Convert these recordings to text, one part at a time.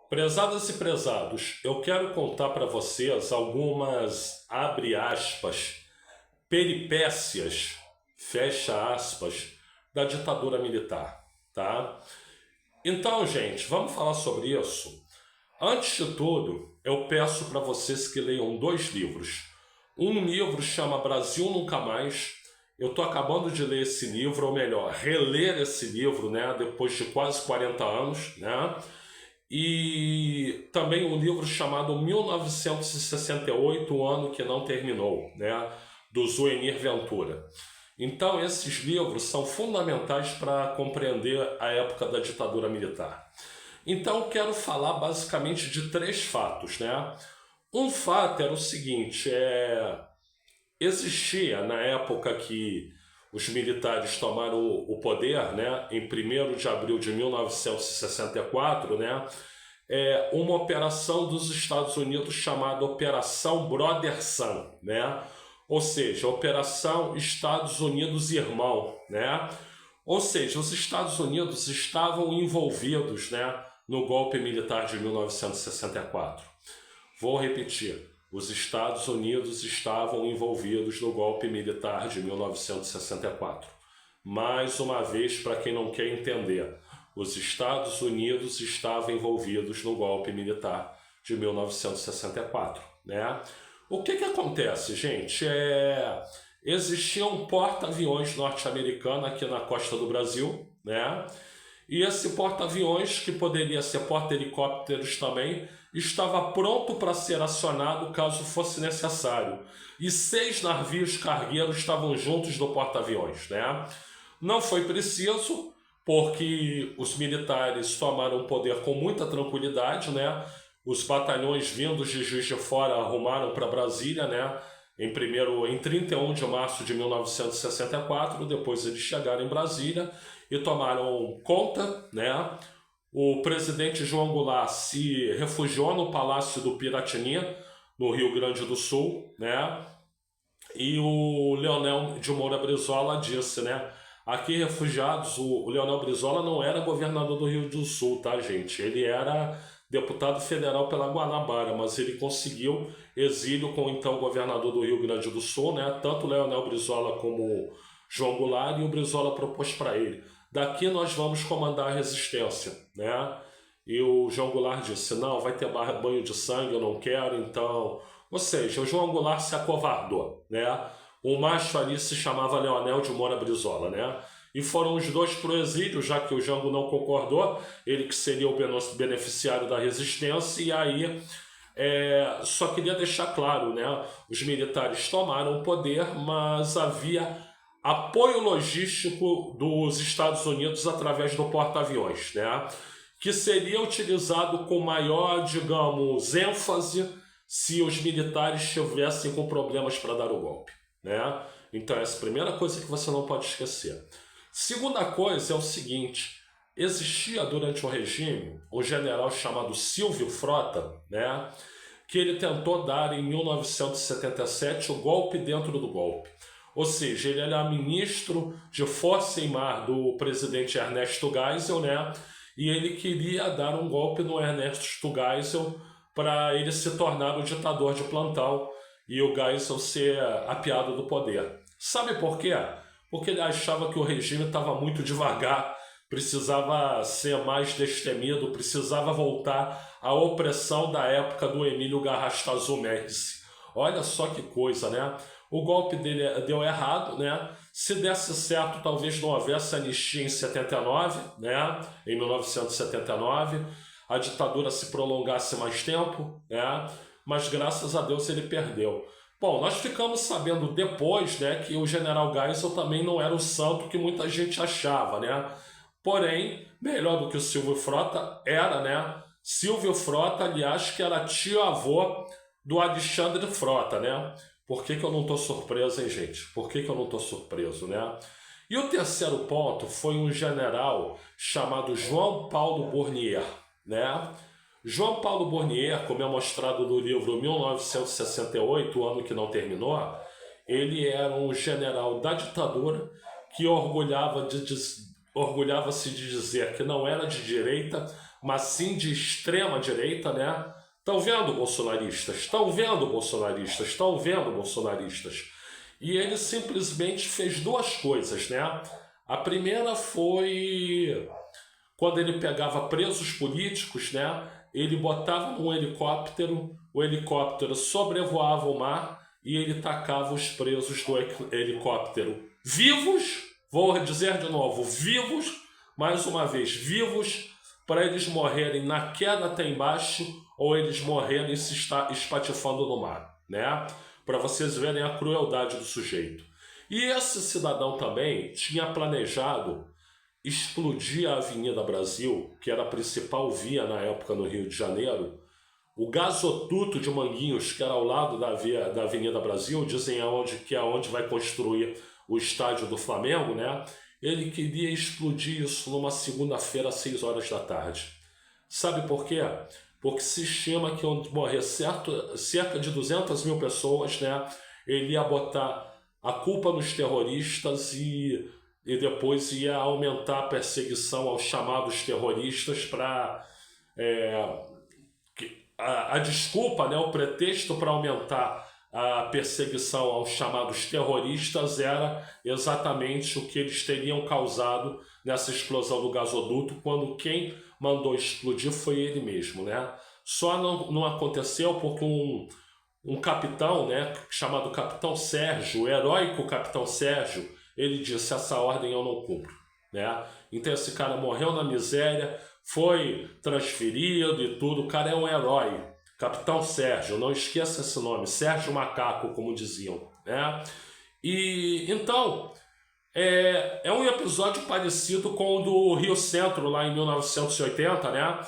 Prezadas e prezados, eu quero contar para vocês algumas, abre aspas, peripécias, fecha aspas, da ditadura militar, tá? Então, gente, vamos falar sobre isso. Antes de tudo, eu peço para vocês que leiam dois livros. Um livro chama Brasil Nunca Mais. Eu estou acabando de ler esse livro, ou melhor, reler esse livro, né, depois de quase 40 anos, né? E também um livro chamado 1968, o ano que não terminou, né, do Zuenir Ventura. Então, esses livros são fundamentais para compreender a época da ditadura militar. Então, eu quero falar basicamente de três fatos, né? Um fato era o seguinte: existia na época que os militares tomaram o poder, né, em 1º de abril de 1964, né, uma operação dos Estados Unidos chamada Operação Brother Sun, né? Ou seja, Operação Estados Unidos Irmão, né? Ou seja, os Estados Unidos estavam envolvidos, né, no golpe militar de 1964. Vou repetir. Os Estados Unidos estavam envolvidos no golpe militar de 1964. Mais uma vez, para quem não quer entender, os Estados Unidos estavam envolvidos no golpe militar de 1964, né? O que acontece, gente? Existia um porta-aviões norte-americano aqui na costa do Brasil, né? E esse porta-aviões, que poderia ser porta-helicópteros também, estava pronto para ser acionado caso fosse necessário. E 6 navios cargueiros estavam juntos do porta-aviões, né? Não foi preciso, porque os militares tomaram o poder com muita tranquilidade, né? Os batalhões vindos de Juiz de Fora arrumaram para Brasília, né? Em 31 de março de 1964, depois eles chegaram em Brasília e tomaram conta, né? O presidente João Goulart se refugiou no Palácio do Piratini, no Rio Grande do Sul, né? E o Leonel de Moura Brizola disse, né? Aqui, refugiados, o Leonel Brizola não era governador do Rio do Sul, tá, gente? Ele era deputado federal pela Guanabara, mas ele conseguiu exílio com o então governador do Rio Grande do Sul, né? Tanto o Leonel Brizola como João Goulart, e o Brizola propôs para ele: daqui nós vamos comandar a resistência, né? E o João Goulart disse: não, vai ter banho de sangue, eu não quero, então... Ou seja, o João Goulart se acovardou, né? O macho ali se chamava Leonel de Moura Brizola, né? E foram os dois para o exílio, já que o Jango não concordou, ele que seria o beneficiário da resistência, e aí só queria deixar claro, né? Os militares tomaram o poder, mas havia apoio logístico dos Estados Unidos através do porta-aviões, né? Que seria utilizado com maior, digamos, ênfase se os militares estivessem com problemas para dar o golpe, né? Então essa é a primeira coisa que você não pode esquecer. Segunda coisa é o seguinte: existia durante o regime um general chamado Silvio Frota, né, que ele tentou dar em 1977 o golpe dentro do golpe. Ou seja, ele era ministro de Força em Mar do presidente Ernesto Geisel, né, e ele queria dar um golpe no Ernesto Geisel para ele se tornar o ditador de plantão e o Geisel ser apeado do poder. Sabe por quê? Porque ele achava que o regime estava muito devagar, precisava ser mais destemido, precisava voltar à opressão da época do Emílio Garrastazu Médici. Olha só que coisa, né? O golpe dele deu errado, né? Se desse certo, talvez não houvesse anistia em 79, né? Em 1979, a ditadura se prolongasse mais tempo, né? Mas graças a Deus ele perdeu. Bom, nós ficamos sabendo depois, né, que o general Geisel também não era o santo que muita gente achava, né? Porém, melhor do que o Silvio Frota era, né? Silvio Frota, aliás, que era tio-avô do Alexandre Frota, né? Por que eu não estou surpreso, hein, gente? Por que eu não estou surpreso, né? E o terceiro ponto foi um general chamado João Paulo Bournier, né? João Paulo Bournier, como é mostrado no livro 1968, o ano que não terminou, ele era um general da ditadura que orgulhava-se de dizer que não era de direita, mas sim de extrema direita, né? Estão vendo, bolsonaristas? Estão vendo, bolsonaristas? Estão vendo, bolsonaristas? E ele simplesmente fez duas coisas, né? A primeira foi quando ele pegava presos políticos, né? Ele botava num helicóptero, o helicóptero sobrevoava o mar e ele tacava os presos do helicóptero vivos, vou dizer de novo, vivos, mais uma vez, vivos, para eles morrerem na queda até embaixo ou eles morrerem se espatifando no mar, né? Para vocês verem a crueldade do sujeito. E esse cidadão também tinha planejado explodir a Avenida Brasil, que era a principal via na época no Rio de Janeiro, o gasoduto de Manguinhos, que era ao lado da Avenida Brasil, dizem que é onde vai construir o estádio do Flamengo, né? Ele queria explodir isso numa segunda-feira às 6 horas da tarde. Sabe por quê? Porque se estima que iam morrer cerca de 200 mil pessoas, né? Ele ia botar a culpa nos terroristas e depois ia aumentar a perseguição aos chamados terroristas para... a desculpa, né, o pretexto para aumentar a perseguição aos chamados terroristas era exatamente o que eles teriam causado nessa explosão do gasoduto, quando quem mandou explodir foi ele mesmo, né? Só não aconteceu porque um capitão, né, chamado Capitão Sérgio, o heróico Capitão Sérgio, ele disse: essa ordem eu não cumpro, né? Então esse cara morreu na miséria, foi transferido e tudo, o cara é um herói. Capitão Sérgio, não esqueça esse nome, Sérgio Macaco, como diziam, né? E então é um episódio parecido com o do Rio Centro, lá em 1980, né?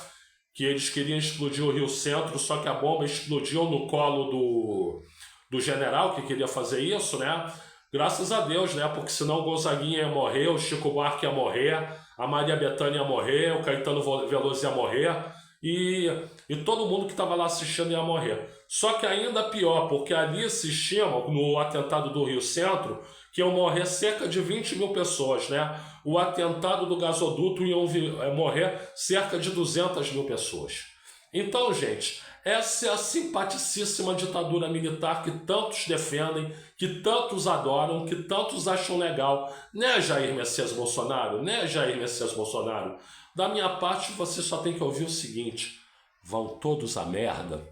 Que eles queriam explodir o Rio Centro, só que a bomba explodiu no colo do general que queria fazer isso, né? Graças a Deus, né? Porque senão o Gonzaguinha ia morrer, o Chico Buarque ia morrer, a Maria Bethânia ia morrer, o Caetano Veloso ia morrer e todo mundo que estava lá assistindo ia morrer. Só que ainda pior, porque ali se estima, no atentado do Rio Centro, que iam morrer cerca de 20 mil pessoas, né? O atentado do gasoduto iam morrer cerca de 200 mil pessoas. Então, gente, essa é a simpaticíssima ditadura militar que tantos defendem, que tantos adoram, que tantos acham legal. Né, Jair Messias Bolsonaro? Né, Jair Messias Bolsonaro? Da minha parte, você só tem que ouvir o seguinte: vão todos a merda.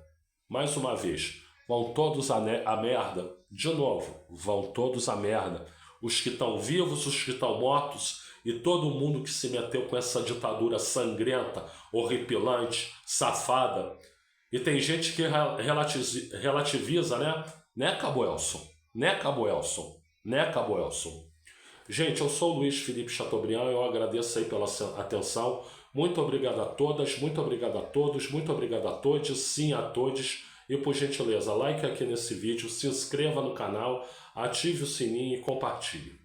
Mais uma vez, vão todos a merda. De novo, vão todos a merda. Os que estão vivos, os que estão mortos e todo mundo que se meteu com essa ditadura sangrenta, horripilante, safada. E tem gente que relativiza, né? Né, Cabo Elson? Né, Cabo Elson? Né, Cabo Elson? Gente, eu sou o Luiz Felipe Chateaubriand, eu agradeço aí pela atenção. Muito obrigado a todas, muito obrigado a todos, muito obrigado a todos, sim a todos. E por gentileza, like aqui nesse vídeo, se inscreva no canal, ative o sininho e compartilhe.